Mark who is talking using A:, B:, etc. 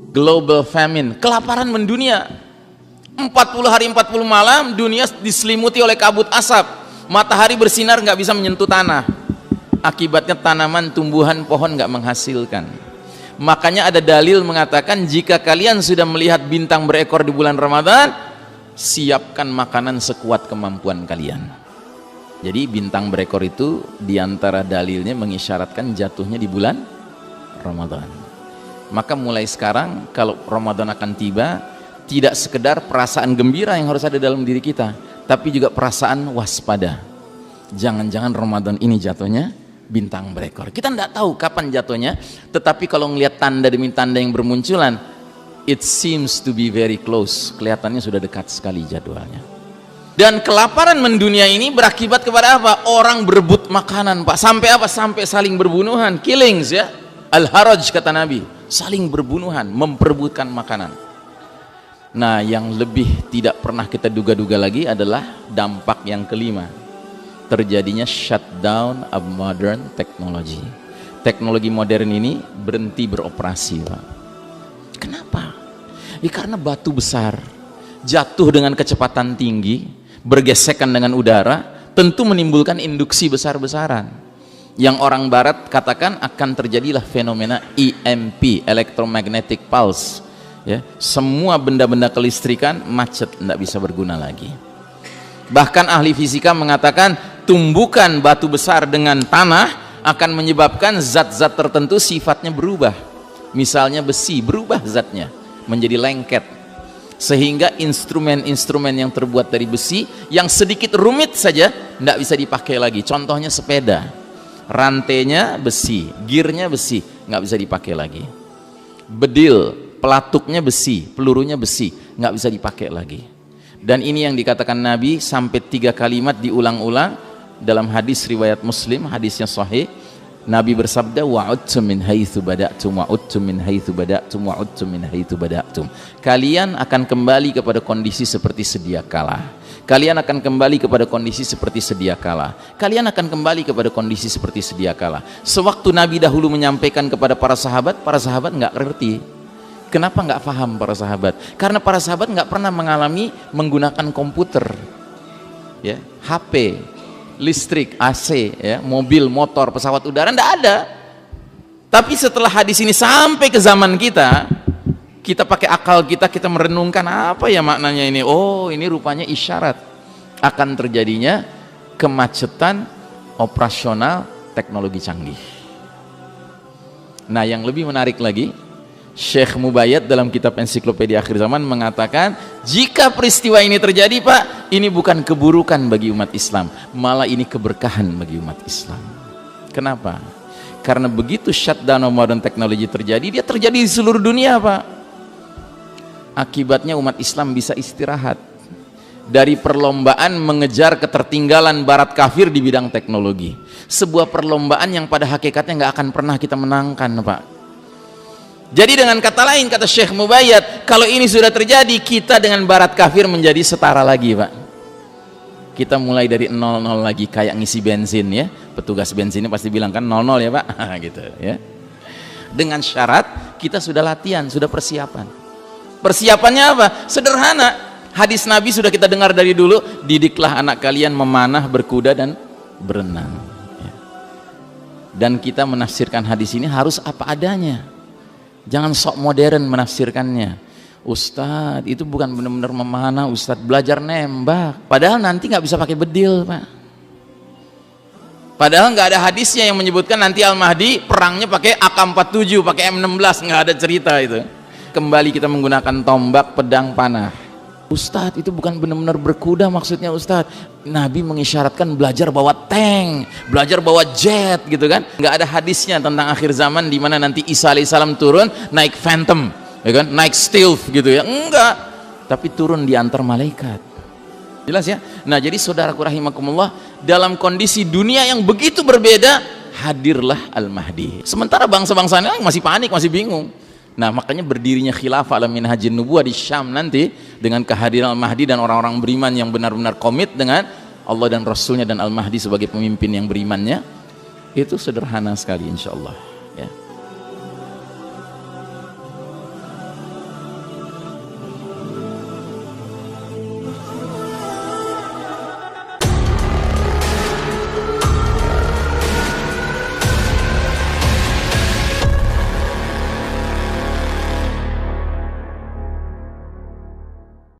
A: Global famine, kelaparan mendunia. 40 hari 40 malam dunia diselimuti oleh kabut asap, matahari bersinar nggak bisa menyentuh tanah, akibatnya tanaman, tumbuhan, pohon nggak menghasilkan. Makanya ada dalil mengatakan jika kalian sudah melihat bintang berekor di bulan Ramadan, siapkan makanan sekuat kemampuan kalian. Jadi bintang berekor itu diantara dalilnya mengisyaratkan jatuhnya di bulan Ramadan. Maka mulai sekarang kalau Ramadan akan tiba, tidak sekedar perasaan gembira yang harus ada dalam diri kita, tapi juga perasaan waspada. Jangan-jangan Ramadan ini jatuhnya bintang berekor. Kita tidak tahu kapan jatuhnya, tetapi kalau melihat tanda demi tanda yang bermunculan, it seems to be very close. Kelihatannya sudah dekat sekali jadwalnya. Dan kelaparan mendunia ini berakibat kepada apa? Orang berebut makanan, Pak. Sampai apa? Sampai saling berbunuhan, killings ya. Al-haraj kata Nabi, saling berbunuhan, memperebutkan makanan. Nah, yang lebih tidak pernah kita duga-duga lagi adalah dampak yang kelima. Terjadinya shutdown of modern technology. Teknologi modern ini berhenti beroperasi, Pak. Kenapa? Ya karena batu besar jatuh dengan kecepatan tinggi, bergesekan dengan udara, tentu menimbulkan induksi besar-besaran. Yang orang barat katakan akan terjadilah fenomena EMP, electromagnetic pulse. Ya, semua benda-benda kelistrikan macet, tidak bisa berguna lagi. Bahkan ahli fisika mengatakan tumbukan batu besar dengan tanah akan menyebabkan zat-zat tertentu sifatnya berubah. Misalnya besi, berubah zatnya menjadi lengket, sehingga instrumen-instrumen yang terbuat dari besi yang sedikit rumit saja tidak bisa dipakai lagi. Contohnya sepeda, rantainya besi, gearnya besi, nggak bisa dipakai lagi. Bedil, pelatuknya besi, pelurunya besi, nggak bisa dipakai lagi. Dan ini yang dikatakan Nabi sampai 3 kalimat diulang-ulang dalam hadis riwayat Muslim, hadisnya sahih. Nabi bersabda, wa'udtum min haitsu bada'tum wa'udtum min haitsu bada'tum wa'udtum min haitsu bada'tum. Kalian akan kembali kepada kondisi seperti sedia kala. Kalian akan kembali kepada kondisi seperti sedia kala. Kalian akan kembali kepada kondisi seperti sedia kala. Sewaktu Nabi dahulu menyampaikan kepada para sahabat nggak ngerti. Kenapa nggak paham para sahabat? Karena para sahabat nggak pernah mengalami menggunakan komputer, ya, HP, listrik, AC, ya, mobil, motor, pesawat udara, nggak ada. Tapi setelah hadis ini sampai ke zaman kita, kita pakai akal kita merenungkan apa ya maknanya ini. Oh, ini rupanya isyarat akan terjadinya kemacetan operasional teknologi canggih. Nah, yang lebih menarik lagi, Syekh Mubayyad dalam kitab Ensiklopedia Akhir Zaman mengatakan, jika peristiwa ini terjadi, Pak, ini bukan keburukan bagi umat Islam, malah ini keberkahan bagi umat Islam. Kenapa? Karena begitu shutdown modern technology terjadi, dia terjadi di seluruh dunia, Pak. Akibatnya umat Islam bisa istirahat dari perlombaan mengejar ketertinggalan barat kafir di bidang teknologi. Sebuah perlombaan yang pada hakikatnya nggak akan pernah kita menangkan, Pak. Jadi dengan kata lain, kata Syekh Mubayyad, kalau ini sudah terjadi, kita dengan barat kafir menjadi setara lagi, Pak. Kita mulai dari 00 lagi, kayak ngisi bensin ya. Petugas bensinnya pasti bilang kan 00 ya, Pak. Gitu ya. Dengan syarat kita sudah latihan, sudah persiapan. Persiapannya apa? Sederhana. Hadis Nabi sudah kita dengar dari dulu, didiklah anak kalian memanah, berkuda dan berenang. Ya. Dan kita menafsirkan hadis ini harus apa adanya. Jangan sok modern menafsirkannya. Ustadz, itu bukan benar-benar memanah, Ustadz, belajar nembak. Padahal nanti nggak bisa pakai bedil, Pak. Padahal nggak ada hadisnya yang menyebutkan nanti Al-Mahdi perangnya pakai AK-47, pakai M16, nggak ada cerita itu. Kembali kita menggunakan tombak, pedang, panah. Ustadz, itu bukan benar-benar berkuda maksudnya, Ustadz. Nabi mengisyaratkan belajar bawa tank, belajar bawa jet gitu kan. Nggak ada hadisnya tentang akhir zaman di mana nanti Isa alaihissalam turun naik Phantom, ya kan? Naik Stealth gitu ya. Enggak, tapi turun di antar malaikat. Jelas ya? Nah, jadi saudaraku rahimakumullah, dalam kondisi dunia yang begitu berbeda, hadirlah Al-Mahdi. Sementara bangsa-bangsa lain masih panik, masih bingung. Nah, makanya berdirinya khilafah ala minhajin nubuwah di Syam nanti dengan kehadiran Al-Mahdi dan orang-orang beriman yang benar-benar komit dengan Allah dan Rasulnya dan Al-Mahdi sebagai pemimpin yang berimannya, itu sederhana sekali insyaallah ya.